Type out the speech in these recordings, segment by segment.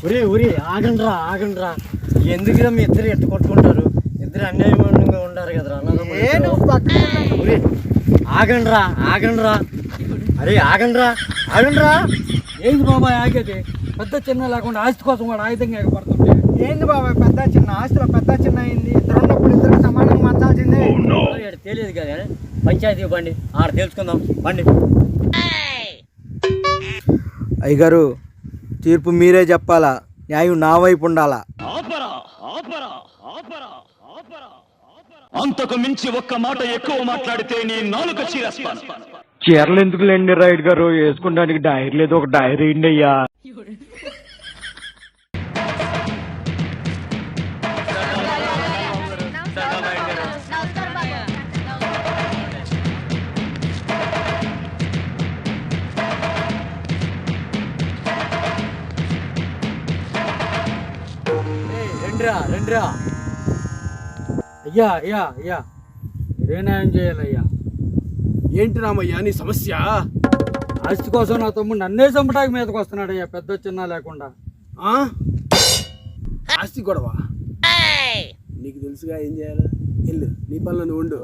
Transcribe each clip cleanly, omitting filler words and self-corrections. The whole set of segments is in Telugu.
ఉరి ఉరి ఆగండ్రా ఆగండ్రా, ఎందుకురా మీ ఇద్దరు ఎట్టు కొట్టుకుంటారు? ఇద్దరు అన్యాయంగా ఉండారు కదరా. ఉరి ఆగండ్రా ఆగండ్రా, అరే ఆగండ్రా ఆగండ్రా. ఏంది బాబాయ్ ఆగేది? పెద్ద చిన్న లేకుండా ఆస్తి కోసం కూడా ఆయుధంగా ఎగపడుతుంటే ఏంది బాబాయ్ పెద్ద చిన్న? ఆస్తిలో పెద్ద చిన్న అయింది. ఇద్దరు ఉన్నప్పుడు ఇద్దరికి సమానంగా మార్చాల్సిందే. తెలియదు కదా, పంచాయతీ బండి ఆడ తెలుసుకుందాం బండి. అయ్యగారు, తీర్పు మీరే చెప్పాలా, న్యాయం నా వైపు ఉండాలా? అంతకు మించి ఒక్క మాట ఎక్కువ మాట్లాడితే నీ నాలుక చీరేస్తాను. చీరలు ఎందుకు లేండి రైడ్ గారు, వేసుకోవడానికి డైరీ లేదు, ఒక డైరీ ఇండి అయ్యా. రండిరా రండిరా. అయ్యా అయ్యా అయ్యా, మీరే న్యాయం చేయాలయ్యా. ఏంటి రామయ్య నీ సమస్య? ఆస్తి కోసం నా తమ్ముడు నన్నే చంపడానికి మీదకి వస్తున్నాడు అయ్యా, పెద్ద చిన్న లేకుండా. ఆస్తి గొడవ నీకు తెలుసుగా, ఏం చేయాలి? వెళ్ళు, నీ పనులు నువ్వు ఉండు.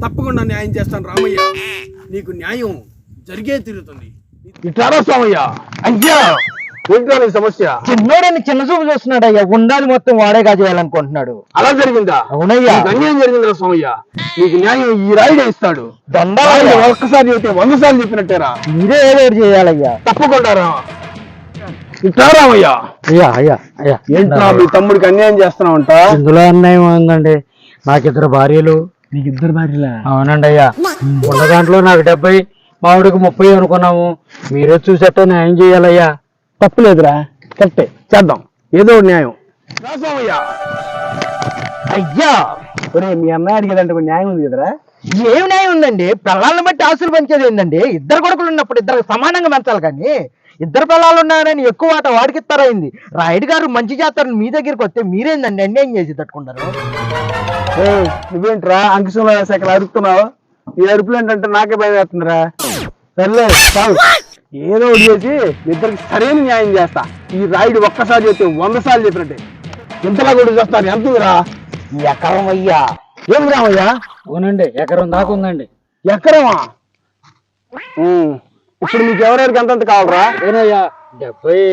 తప్పకుండా న్యాయం చేస్తాను రామయ్య, నీకు న్యాయం జరిగే తీరుతుంది. ఇట్లా స్వామయ్య. అయ్యా ఏంటో నీ సమస్య? చిన్నోడని చిన్న చూపు చూస్తున్నాడు అయ్యా, ఉండాలి మొత్తం వాడేగా చేయాలనుకుంటున్నాడు. అలా జరిగిందా? అవునయ్యా, అన్యాయం జరిగిందా స్వామయ్య? నీకు న్యాయం ఈ రాయుడే ఇస్తాడు. దండాలయ్యా. ఒక్కసారి చెబితే 100 సార్లు చెప్పినట్టేరా. మీరే ఏదో చేయాలయ్యా. తప్పకుండా రా. ఇట్లా రామయ్య. అయ్యా అయ్యా అయ్యా, ఏంట్రా మీ తమ్ముడికి అన్యాయం చేస్తున్నావంట? ఇందులో అన్యాయం ఉందండి. నాకిద్దరు భార్యలు. నీకు 2 భార్యలా? అవునండి అయ్యా, ఉన్న దాంట్లో నాకు 70, మావిడికి 30 అనుకున్నాము. మీరే చూసేట న్యాయం చేయాలయ్యా. తప్పులేదురా, కరెక్టే, చేద్దాం ఏదో ఒక న్యాయం. అయ్యా ఒరే మీ అమ్మాయి అడిగేదంటే న్యాయం ఉంది కదరా? ఏం న్యాయం ఉందండి? పిల్లల్ని బట్టి ఆస్తులు పంచేది ఏందండి? ఇద్దరు కొడుకులు ఉన్నప్పుడు ఇద్దరు సమానంగా పెంచాలి, కానీ ఇద్దరు పిల్లలు ఉన్నారని ఎక్కువ ఆట వాడికి ఇస్తారైంది. రాయుడు గారు మంచి చేస్తారని మీ దగ్గరికి వస్తే మీరేందండి అన్యాయం చేసి తట్టుకుంటారు? నువ్వేంట్రా అంకిశంలో శాఖలు అరుస్తున్నావు? ఈ అరుపులు ఏంటంటే నాకే భయం వేస్తుందిరా. సర్లే చాలు, ఏదో ఒకటి చేసి ఇద్దరికి సరైన న్యాయం చేస్తా. ఈ రాయుడు ఒక్కసారి చెప్తే 100 సార్లు చెప్పినట్టే. ఇంతలా కూడా చేస్తాను. ఎంతరా? ఎకరం అయ్యా. ఏం రామయ్యా? అవునండి, ఎకరం దాకా ఉందండి. ఎకరమా? ఇప్పుడు మీకు ఎవరెవరికి ఎంతంత కావాలరా? ఏనయ్యా 70.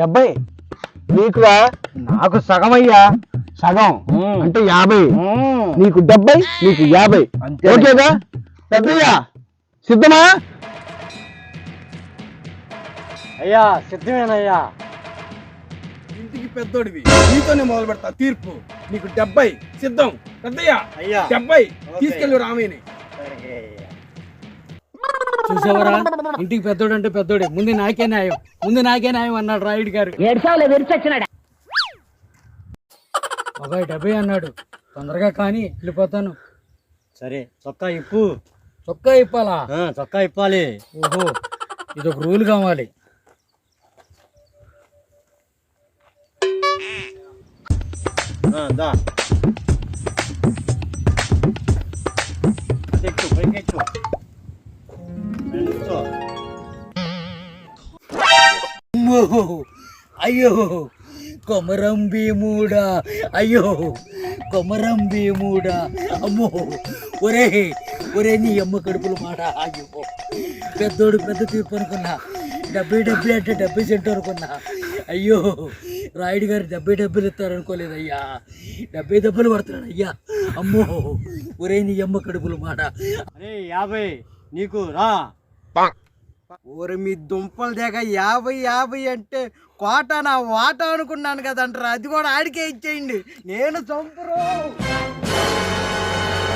70 నీకురా? నాకు సగం అయ్యా. సగం అంటే 50. నీకు 70, నీకు 50. ఓకేదా? పెద్దయ్యా సిద్ధమా? అయ్యా సిద్ధమేనయ్యా. ఇంటికి పెద్దోడివి, నీతోనే మొదలు పెడతా తీర్పు. నీకు 70 సిద్ధం పెద్దయ్యా. అయ్యా 70 తీసుకెళ్ళు రామయ్యని. చూసావరా, ఇంటికి పెద్దోడు అంటే పెద్దోడే. ముందు నాకే న్యాయం, ముందు నాకే న్యాయం అన్నాడు రాయుడు గారు. బాబాయ్ 70 అన్నాడు. తొందరగా కానీ వెళ్ళిపోతాను. సరే చొక్కా ఇప్పు. చొక్కా ఇప్పాలా? చొక్కా ఇప్పాలి. ఓహో, ఇదొక రూల్ కావాలి. దా ఎక్కు, పైకి ఎక్కు. కూర్చో. అయ్యో కొమరం భీముడా, అయ్యో కొమరం భీముడా, అమ్మో ఒరే ఒరే నీ అమ్మ కడుపుల మాట. అయ్యో పెద్దోడు పెద్ద తీర్పు అనుకున్నా, 70 అంటే 70 సెంట్ అనుకున్నా. అయ్యో రాయుడు గారు 70 ఇస్తారనుకోలేదయ్యా. 70 పడుతున్నాడు అయ్యా. అమ్మో ఒరే నీ అమ్మ కడుపుల మాట. అరే 50 నీకు రా. ఓరి మీ దుంపలు దేగ 50 అంటే కోట నా వాట అనుకున్నాను కదంటారా. అది కూడా ఆడికే ఇచ్చేయండి, నేను చంపురు.